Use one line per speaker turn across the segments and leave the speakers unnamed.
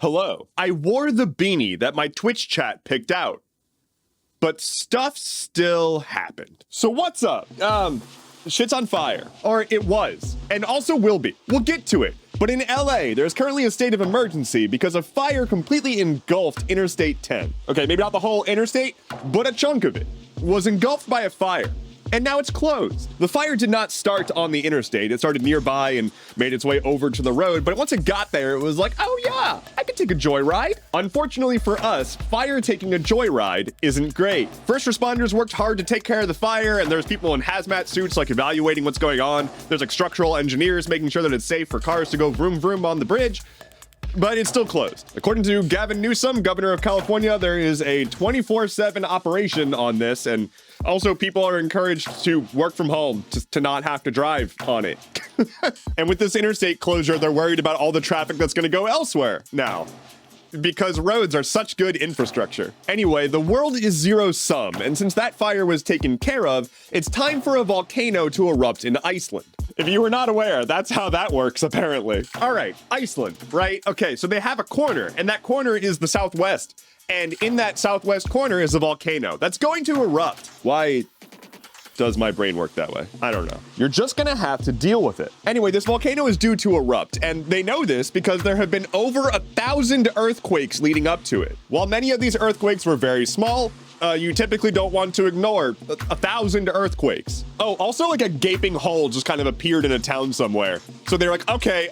Hello. I wore the beanie that my Twitch chat picked out, but stuff still happened. So what's up? Shit's on fire. Or it was. And also will be. We'll get to it. But in LA, there's currently a state of emergency because a fire completely engulfed Interstate 10. Okay, maybe not the whole interstate, but a chunk of it was engulfed by a fire. And now it's closed. The fire did not start on the interstate. It started nearby and made its way over to the road. But once it got there, it was like, oh yeah, I could take a joyride. Unfortunately for us, fire taking a joyride isn't great. First responders worked hard to take care of the fire, and there's people in hazmat suits like evaluating what's going on. There's like structural engineers making sure that it's safe for cars to go vroom vroom on the bridge. But it's still closed. According to Gavin Newsom, governor of California, there is a 24/7 operation on this, and also people are encouraged to work from home to not have to drive on it. And with this interstate closure, they're worried about all the traffic that's going to go elsewhere now, because roads are such good infrastructure. Anyway, the world is zero-sum, and since that fire was taken care of, it's time for a volcano to erupt in Iceland. If you were not aware, that's how that works, apparently. All right, Iceland, right? Okay, so they have a corner, and that corner is the southwest. And in that southwest corner is a volcano that's going to erupt. Why does my brain work that way? I don't know. You're just gonna have to deal with it. Anyway, this volcano is due to erupt, and they know this because there have been over 1,000 earthquakes leading up to it. While many of these earthquakes were very small, you typically don't want to ignore 1,000 earthquakes. Oh, also like a gaping hole just kind of appeared in a town somewhere. So they're like, okay,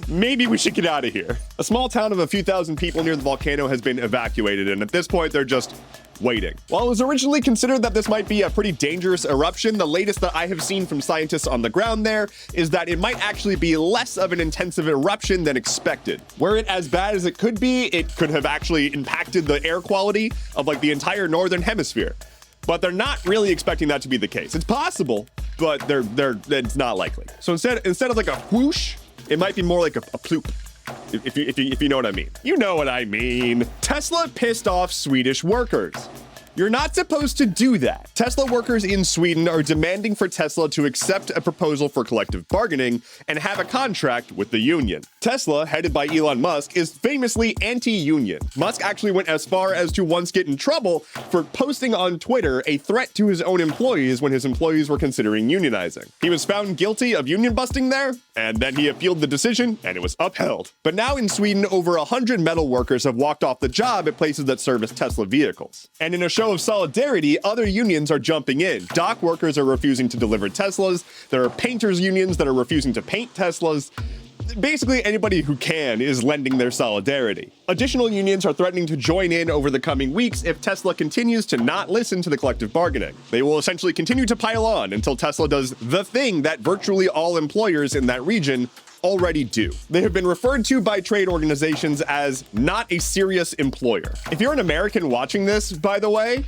maybe we should get out of here. A small town of a few thousand people near the volcano has been evacuated, and at this point they're just waiting. While it was originally considered that this might be a pretty dangerous eruption, the latest that I have seen from scientists on the ground there is that it might actually be less of an intensive eruption than expected. Were it as bad as it could be, it could have actually impacted the air quality of like the entire northern hemisphere. But they're not really expecting that to be the case. It's possible, but it's not likely. So instead of like a whoosh, it might be more like a ploop. If you know what I mean. You know what I mean. Tesla pissed off Swedish workers. You're not supposed to do that. Tesla workers in Sweden are demanding for Tesla to accept a proposal for collective bargaining and have a contract with the union. Tesla, headed by Elon Musk, is famously anti-union. Musk actually went as far as to once get in trouble for posting on Twitter a threat to his own employees when his employees were considering unionizing. He was found guilty of union busting there, and then he appealed the decision, and it was upheld. But now in Sweden, over 100 metal workers have walked off the job at places that service Tesla vehicles. And in a show of solidarity, other unions are jumping in. Dock workers are refusing to deliver Teslas. There are painters unions that are refusing to paint Teslas. Basically, anybody who can is lending their solidarity. Additional unions are threatening to join in over the coming weeks if Tesla continues to not listen to the collective bargaining. They will essentially continue to pile on until Tesla does the thing that virtually all employers in that region already do. They have been referred to by trade organizations as not a serious employer. If you're an American watching this, by the way,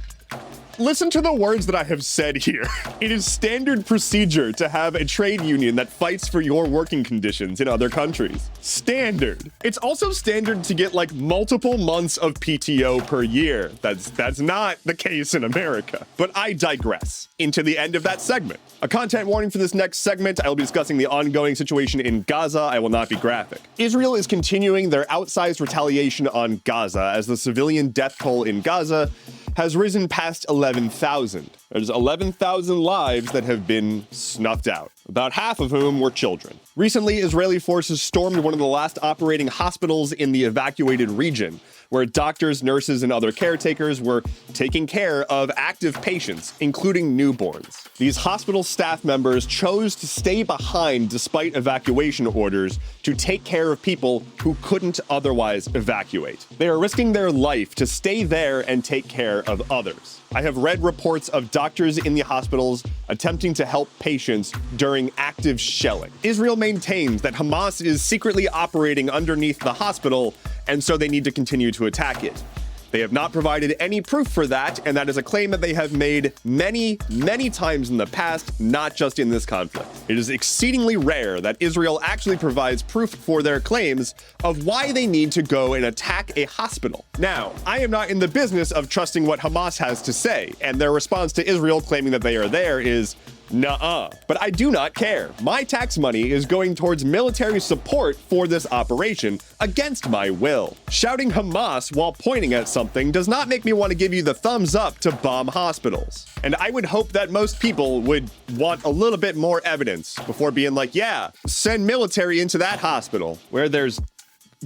listen to the words that I have said here. It is standard procedure to have a trade union that fights for your working conditions in other countries. Standard. It's also standard to get like multiple months of PTO per year. That's not the case in America. But I digress. Into the end of that segment. A content warning for this next segment, I will be discussing the ongoing situation in Gaza. I will not be graphic. Israel is continuing their outsized retaliation on Gaza as the civilian death toll in Gaza has risen past 11,000. There's 11,000 lives that have been snuffed out, about half of whom were children. Recently, Israeli forces stormed one of the last operating hospitals in the evacuated region, where doctors, nurses, and other caretakers were taking care of active patients, including newborns. These hospital staff members chose to stay behind despite evacuation orders to take care of people who couldn't otherwise evacuate. They are risking their life to stay there and take care of others. I have read reports of doctors in the hospitals attempting to help patients during active shelling. Israel maintains that Hamas is secretly operating underneath the hospital, and so they need to continue to attack it. They have not provided any proof for that, and that is a claim that they have made many, many times in the past, not just in this conflict. It is exceedingly rare that Israel actually provides proof for their claims of why they need to go and attack a hospital. Now, I am not in the business of trusting what Hamas has to say, and their response to Israel claiming that they are there is, Nuh-uh. But I do not care. My tax money is going towards military support for this operation against my will. Shouting Hamas while pointing at something does not make me want to give you the thumbs up to bomb hospitals. And I would hope that most people would want a little bit more evidence before being like, yeah, send military into that hospital where there's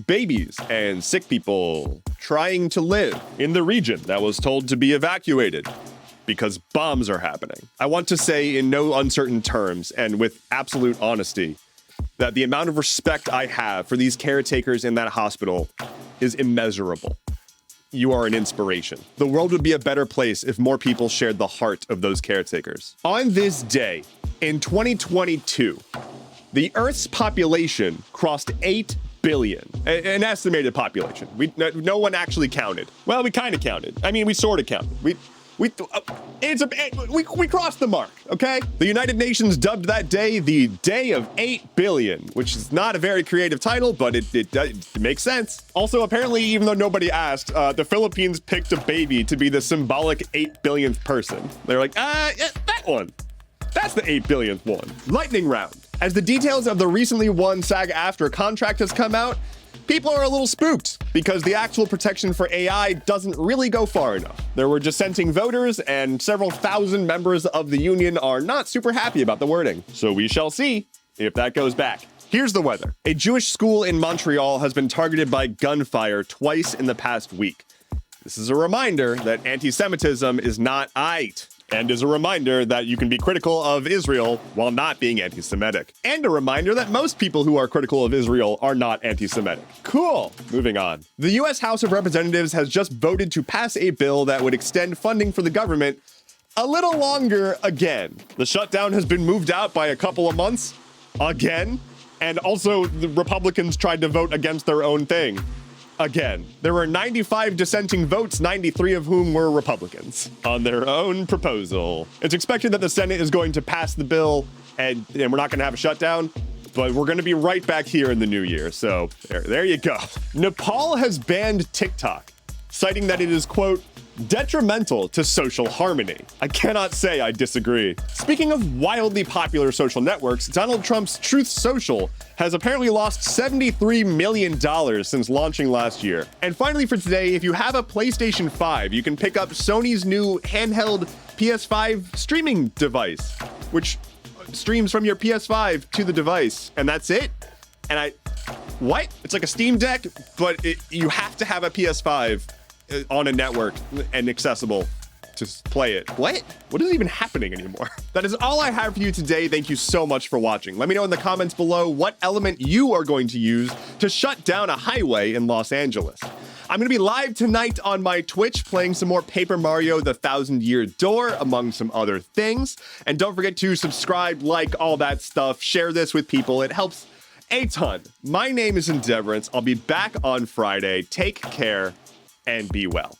babies and sick people trying to live in the region that was told to be evacuated because bombs are happening. I want to say in no uncertain terms and with absolute honesty that the amount of respect I have for these caretakers in that hospital is immeasurable. You are an inspiration. The world would be a better place if more people shared the heart of those caretakers. On this day, in 2022, the Earth's population crossed 8 billion, an estimated population. No one actually counted. Well, we kind of counted. I mean, we sort of counted. We crossed the mark, okay? The United Nations dubbed that day the Day of 8 Billion, which is not a very creative title, but it makes sense. Also, apparently, even though nobody asked, the Philippines picked a baby to be the symbolic 8 billionth person. They're like, yeah, that one. That's the 8 billionth one. Lightning round. As the details of the recently won SAG-AFTRA contract has come out, people are a little spooked because the actual protection for AI doesn't really go far enough. There were dissenting voters and several thousand members of the union are not super happy about the wording. So we shall see if that goes back. Here's the weather. A Jewish school in Montreal has been targeted by gunfire twice in the past week. This is a reminder that anti-Semitism is not aight. And is a reminder that you can be critical of Israel while not being anti-Semitic. And a reminder that most people who are critical of Israel are not anti-Semitic. Cool. Moving on. The U.S. House of Representatives has just voted to pass a bill that would extend funding for the government a little longer again. The shutdown has been moved out by a couple of months again. And also the Republicans tried to vote against their own thing. Again, there were 95 dissenting votes, 93 of whom were Republicans on their own proposal. It's expected that the Senate is going to pass the bill and we're not going to have a shutdown, but we're going to be right back here in the new year. So there you go. Nepal has banned TikTok, citing that it is, quote, detrimental to social harmony. I cannot say I disagree. Speaking of wildly popular social networks, Donald Trump's Truth Social has apparently lost $73 million since launching last year. And finally for today, if you have a PlayStation 5, you can pick up Sony's new handheld PS5 streaming device, which streams from your PS5 to the device. And that's it. And what? It's like a Steam Deck, but you have to have a PS5 on a network and accessible to play it. What is even happening anymore? That is all I have for you today. Thank you so much for watching. Let me know in the comments below what element you are going to use to shut down a highway in Los Angeles. I'm going to be live tonight on my Twitch playing some more Paper Mario: The Thousand Year Door, among some other things. And don't forget to subscribe, like, all that stuff. Share this with people. It helps a ton. My name is Endeavorance. I'll be back on Friday. Take care and be well.